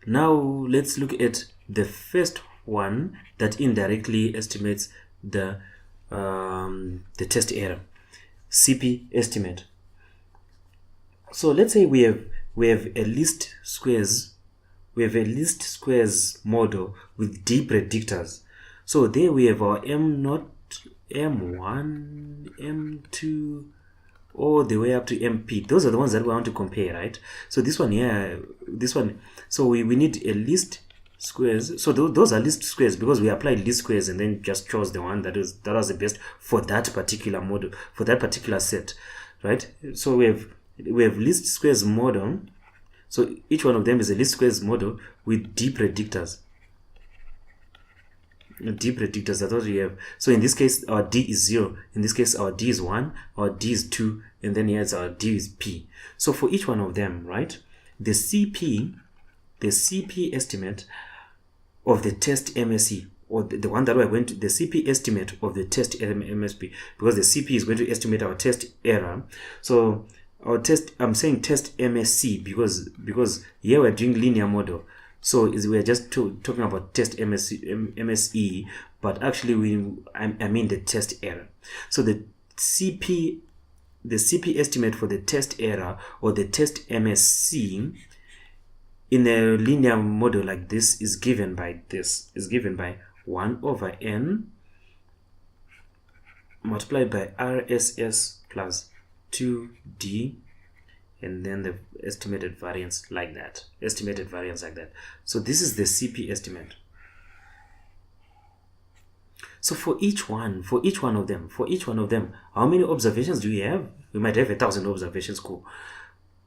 Now let's look at the first one that indirectly estimates the test error, CP estimate. So let's say we have a least squares model with D predictors. So there we have our M0, M1, M2, all the way up to MP. Those are the ones that we want to compare, right? So this one here, so we need a least squares. So those are least squares because we applied least squares and then just chose the one that was the best for that particular model, for that particular set, right? So we have least squares model. So each one of them is a least squares model with D predictors. That's what we have. So in this case, our D is 0. In this case, our D is 1, our D is 2, and then here's our D is P. So for each one of them, right, the CP estimate of the test MSE, or the one that we're going to, the CP estimate of the test MSP, because the CP is going to estimate our test error. So our test, I'm saying test MSC because here we're doing linear model. So we're just talking about test MSE, but actually I mean the test error. So the CP estimate for the test error or the test MSC in a linear model like this is given by 1 over n multiplied by RSS plus 2D, and then the estimated variance like that. So this is the CP estimate. So for each one of them, how many observations do we have? We might have 1,000 observations. Cool.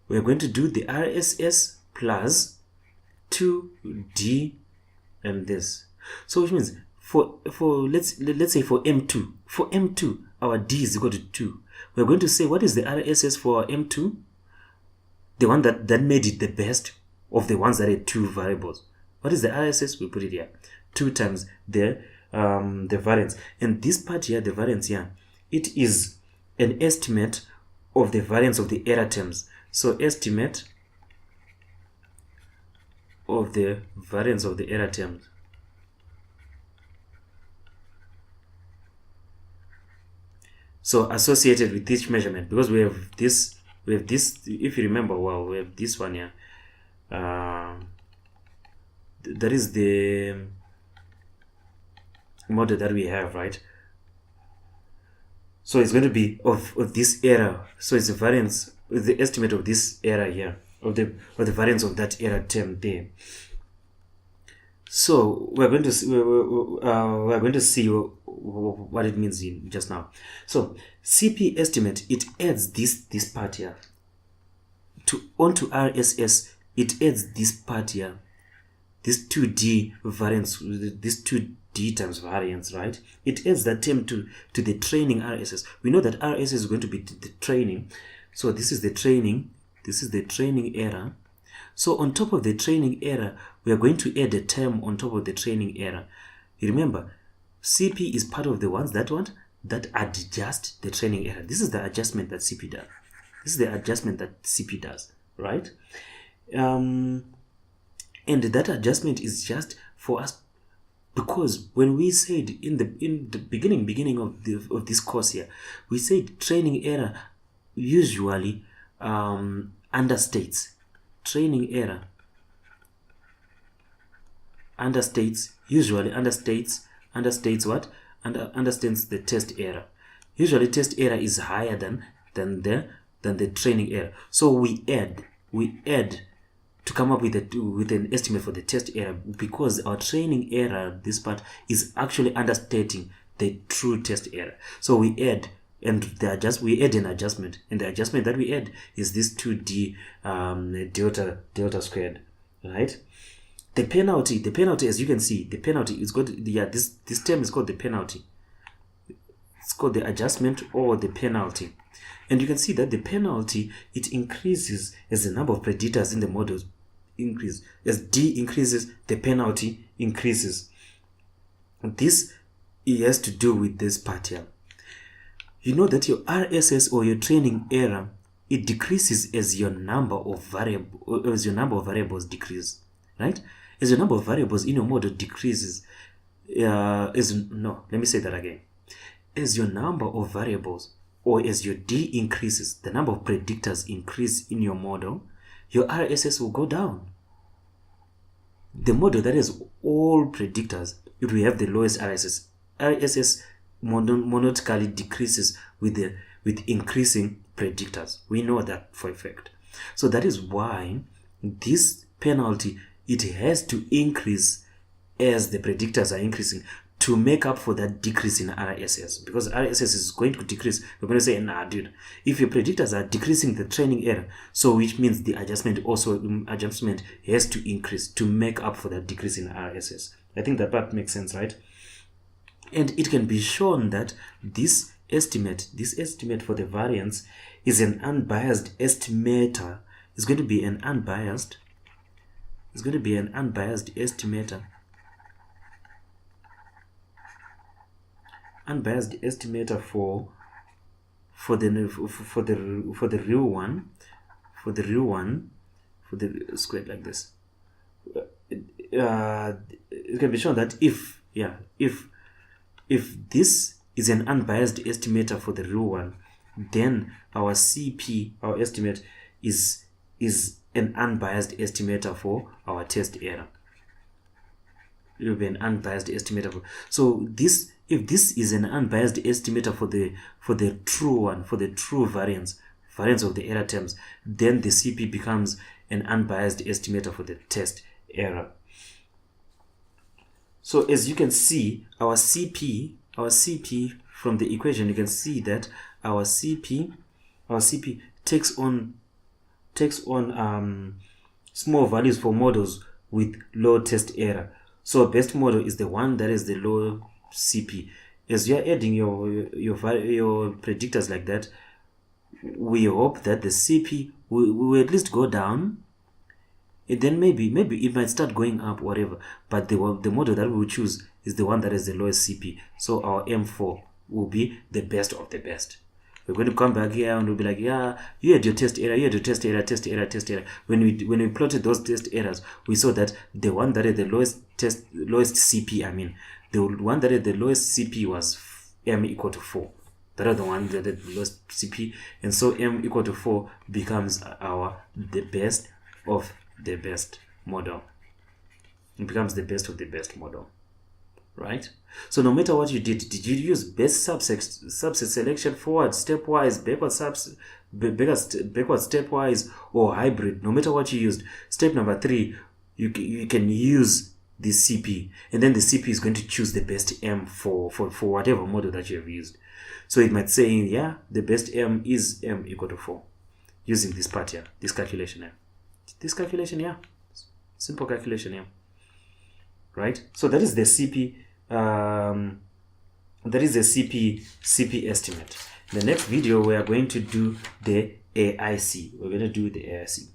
We're going to do the RSS plus 2D and this. So which means for let's say for M2, our D is equal to 2. We're going to say what is the RSS for M2? The one that made it the best of the ones that had 2 variables. What is the RSS? We put it here. 2 times the variance. And this part here, the variance here, it is an estimate of the variance of the error terms. So estimate of the variance of the error terms. So associated with each measurement, because we have this, if you remember well, we have this one here. That is the model that we have, right? So it's going to be of this error. So it's the variance, the estimate of this error here, of the variance of that error term there. So we're going to see what it means in just now. So CP estimate, it adds this part here onto RSS. It adds this part here, this 2D variance, this 2D times variance, right? It adds that term to the training RSS. We know that RSS is going to be the training. So this is the training. This is the training error. So on top of the training error, we are going to add a term on top of the training error. You remember, CP is part of the ones that adjust the training error. This is the adjustment that CP does. Right? And that adjustment is just for us, because when we said in the beginning of this course here, we said training error usually understates. Training error usually understates what? Understates the test error. Usually test error is higher than the training error. So we add to come up with an estimate for the test error, because our training error, this part, is actually understating the true test error. So we add, and we add an adjustment, and the adjustment that we add is this 2D delta squared, right? The penalty, as you can see, the penalty is got, this term is called the penalty. It's called the adjustment or the penalty. And you can see that the penalty, it increases as the number of predictors in the models increase. As D increases, the penalty increases. This has to do with this part here. You know that your RSS or your training error, it decreases as your number of variables decrease, right? As your number of variables in your model decreases, let me say that again. As your number of variables, or as your D increases, the number of predictors increase in your model, your RSS will go down. The model that has all predictors, it will have the lowest RSS. RSS monotonically decreases with increasing predictors. We know that for a fact. So that is why this penalty, it has to increase as the predictors are increasing to make up for that decrease in RSS, because RSS is going to decrease. We're going to say, nah, dude, if your predictors are decreasing the training error, so which means the adjustment has to increase to make up for that decrease in RSS. I think that part makes sense, right? And it can be shown that this estimate for the variance is an unbiased estimator. It's going to be an unbiased estimator. Unbiased estimator for the real one, for the squared like this. It can be shown that if this is an unbiased estimator for the real one, then our CP, our estimate, is an unbiased estimator for our test error. It will be an unbiased estimator. So if this is an unbiased estimator for the true one, for the true variance of the error terms, then the CP becomes an unbiased estimator for the test error. So as you can see, our CP from the equation, you can see that our CP takes on small values for models with low test error. So best model is the one that is the low CP. As you are adding your predictors like that, we hope that the CP will at least go down. And then maybe it might start going up, whatever. But the model that we will choose is the one that has the lowest CP. So our M4 will be the best of the best. We're going to come back here and we'll be like, yeah, you had your test error, test error. When we plotted those test errors, we saw that the one that had the lowest CP, the one that had the lowest CP was M equal to 4. That is the one that had the lowest CP, and so M equal to 4 becomes the best of the best model. It becomes the best of the best model, right? So no matter what you did you use best subset selection, forward stepwise, backward stepwise, or hybrid? No matter what you used, step number 3, you can use the CP, and then the CP is going to choose the best M for whatever model that you have used. So it might say, yeah, the best M is M equal to 4, using this part here, this calculation here. This calculation here, simple calculation here, right? So that is the CP. That is the CP estimate. In the next video, we are going to do the AIC. We're going to do the AIC.